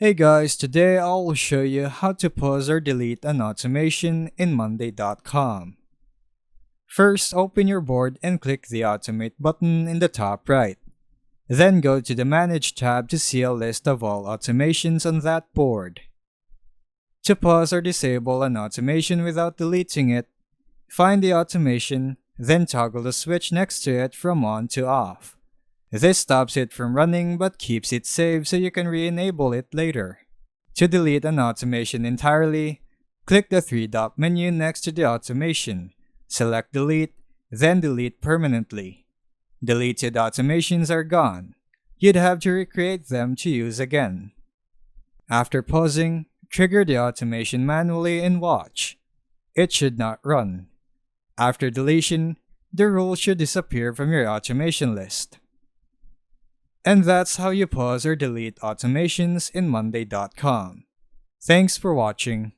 Hey guys, today I'll show you how to pause or delete an automation in Monday.com. First, open your board and click the Automate button in the top right. Then go to the Manage tab to see a list of all automations on that board. To pause or disable an automation without deleting it, find the automation, then toggle the switch next to it from on to off. This stops it from running but keeps it saved so you can re-enable it later. To delete an automation entirely, click the three-dot menu next to the automation, select Delete, then Delete permanently. Deleted automations are gone. You'd have to recreate them to use again. After pausing, trigger the automation manually and watch. It should not run. After deletion, the rule should disappear from your automation list. And that's how you pause or delete automations in Monday.com. Thanks for watching.